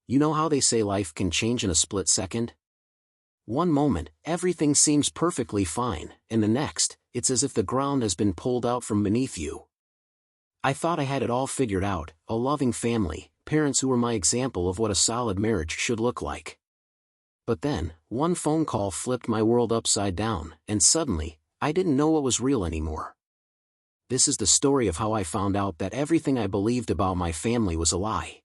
You know how they say life can change in a split second? One moment, everything seems perfectly fine, and the next, it's as if the ground has been pulled out from beneath you. I thought I had it all figured out, a loving family, parents who were my example of what a solid marriage should look like. But then, one phone call flipped my world upside down, and suddenly, I didn't know what was real anymore. This is the story of how I found out that everything I believed about my family was a lie.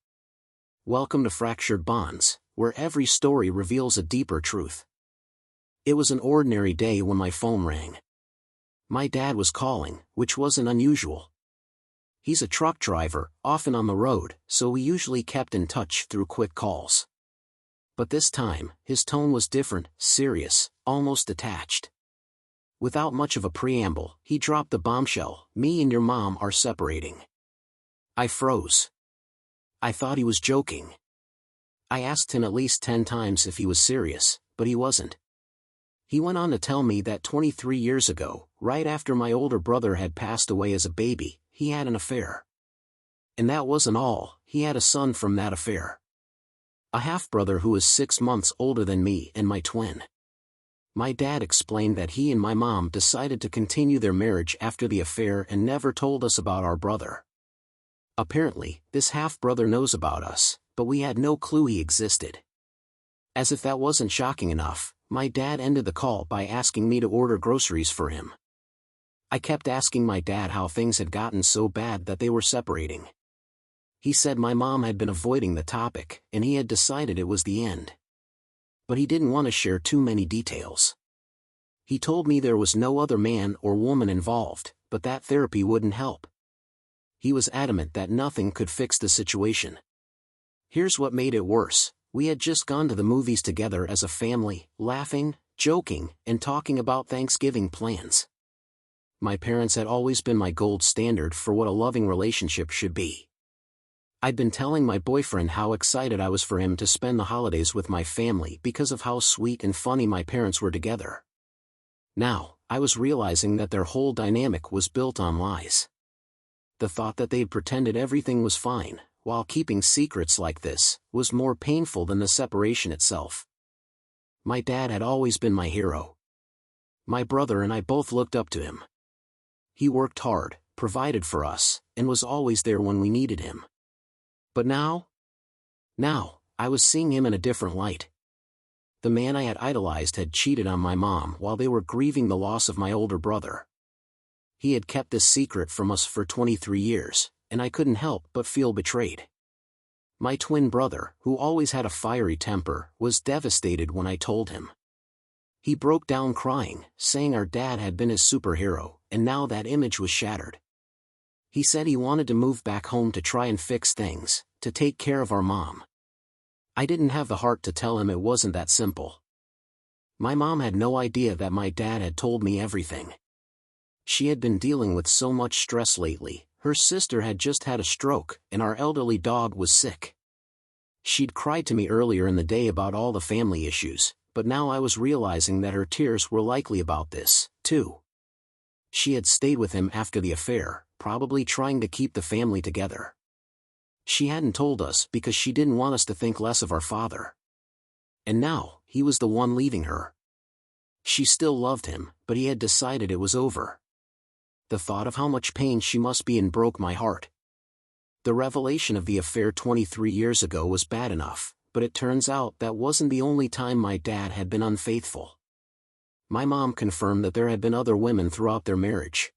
Welcome to Fractured Bonds, where every story reveals a deeper truth. It was an ordinary day when my phone rang. My dad was calling, which wasn't unusual. He's a truck driver, often on the road, so we usually kept in touch through quick calls. But this time, his tone was different, serious, almost detached. Without much of a preamble, he dropped the bombshell, "Me and your mom are separating." I froze. I thought he was joking. I asked him at least 10 times if he was serious, but he wasn't. He went on to tell me that 23 years ago, right after my older brother had passed away as a baby, he had an affair. And that wasn't all, he had a son from that affair. A half-brother who was 6 months older than me and my twin. My dad explained that he and my mom decided to continue their marriage after the affair and never told us about our brother. Apparently, this half-brother knows about us, but we had no clue he existed. As if that wasn't shocking enough, my dad ended the call by asking me to order groceries for him. I kept asking my dad how things had gotten so bad that they were separating. He said my mom had been avoiding the topic, and he had decided it was the end. But he didn't want to share too many details. He told me there was no other man or woman involved, but that therapy wouldn't help. He was adamant that nothing could fix the situation. Here's what made it worse: we had just gone to the movies together as a family, laughing, joking, and talking about Thanksgiving plans. My parents had always been my gold standard for what a loving relationship should be. I'd been telling my boyfriend how excited I was for him to spend the holidays with my family because of how sweet and funny my parents were together. Now, I was realizing that their whole dynamic was built on lies. The thought that they'd pretended everything was fine, while keeping secrets like this, was more painful than the separation itself. My dad had always been my hero. My brother and I both looked up to him. He worked hard, provided for us, and was always there when we needed him. But now, I was seeing him in a different light. The man I had idolized had cheated on my mom while they were grieving the loss of my older brother. He had kept this secret from us for 23 years, and I couldn't help but feel betrayed. My twin brother, who always had a fiery temper, was devastated when I told him. He broke down crying, saying our dad had been his superhero, and now that image was shattered. He said he wanted to move back home to try and fix things, to take care of our mom. I didn't have the heart to tell him it wasn't that simple. My mom had no idea that my dad had told me everything. She had been dealing with so much stress lately, her sister had just had a stroke, and our elderly dog was sick. She'd cried to me earlier in the day about all the family issues, but now I was realizing that her tears were likely about this, too. She had stayed with him after the affair, probably trying to keep the family together. She hadn't told us because she didn't want us to think less of our father. And now, he was the one leaving her. She still loved him, but he had decided it was over. The thought of how much pain she must be in broke my heart. The revelation of the affair 23 years ago was bad enough, but it turns out that wasn't the only time my dad had been unfaithful. My mom confirmed that there had been other women throughout their marriage.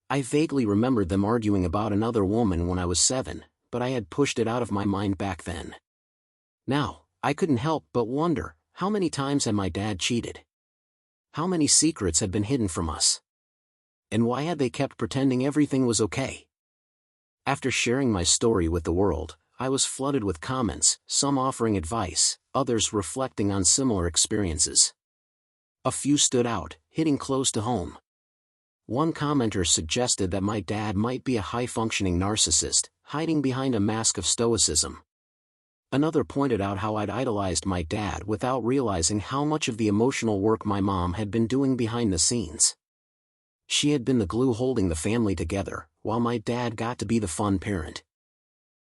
I vaguely remembered them arguing about another woman when I was 7, but I had pushed it out of my mind back then. Now, I couldn't help but wonder, how many times had my dad cheated? How many secrets had been hidden from us? And why had they kept pretending everything was okay? After sharing my story with the world, I was flooded with comments, some offering advice, others reflecting on similar experiences. A few stood out, hitting close to home. One commenter suggested that my dad might be a high-functioning narcissist, hiding behind a mask of stoicism. Another pointed out how I'd idolized my dad without realizing how much of the emotional work my mom had been doing behind the scenes. She had been the glue holding the family together, while my dad got to be the fun parent.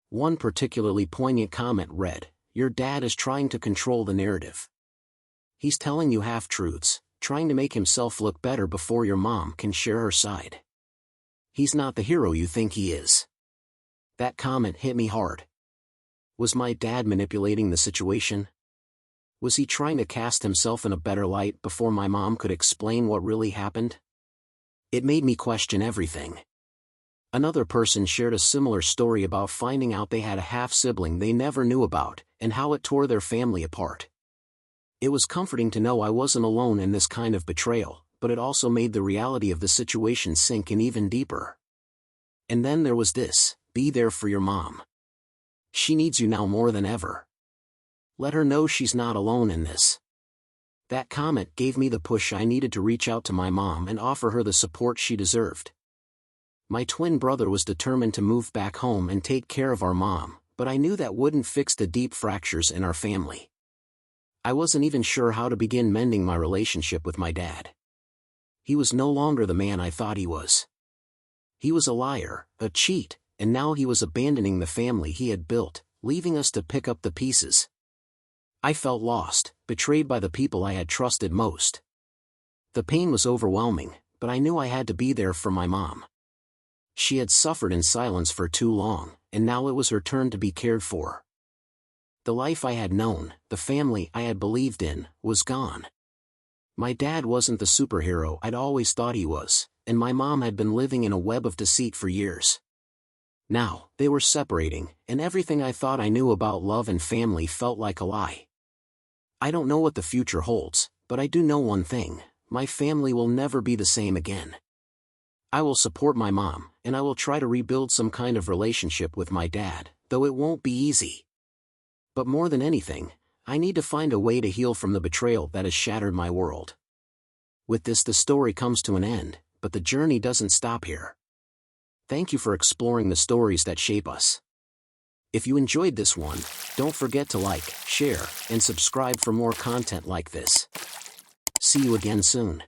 One particularly poignant comment read, your dad is trying to control the narrative. He's telling you half-truths, trying to make himself look better before your mom can share her side. He's not the hero you think he is." That comment hit me hard. Was my dad manipulating the situation? Was he trying to cast himself in a better light before my mom could explain what really happened? It made me question everything. Another person shared a similar story about finding out they had a half-sibling they never knew about, and how it tore their family apart. It was comforting to know I wasn't alone in this kind of betrayal, but it also made the reality of the situation sink in even deeper. And then there was this: be there for your mom. She needs you now more than ever. Let her know she's not alone in this. That comment gave me the push I needed to reach out to my mom and offer her the support she deserved. My twin brother was determined to move back home and take care of our mom, but I knew that wouldn't fix the deep fractures in our family. I wasn't even sure how to begin mending my relationship with my dad. He was no longer the man I thought he was. He was a liar, a cheat, and now he was abandoning the family he had built, leaving us to pick up the pieces. I felt lost, betrayed by the people I had trusted most. The pain was overwhelming, but I knew I had to be there for my mom. She had suffered in silence for too long, and now it was her turn to be cared for. The life I had known, the family I had believed in, was gone. My dad wasn't the superhero I'd always thought he was, and my mom had been living in a web of deceit for years. Now, they were separating, and everything I thought I knew about love and family felt like a lie. I don't know what the future holds, but I do know one thing: my family will never be the same again. I will support my mom, and I will try to rebuild some kind of relationship with my dad, though it won't be easy. But more than anything, I need to find a way to heal from the betrayal that has shattered my world. With this, the story comes to an end, but the journey doesn't stop here. Thank you for exploring the stories that shape us. If you enjoyed this one, don't forget to like, share, and subscribe for more content like this. See you again soon.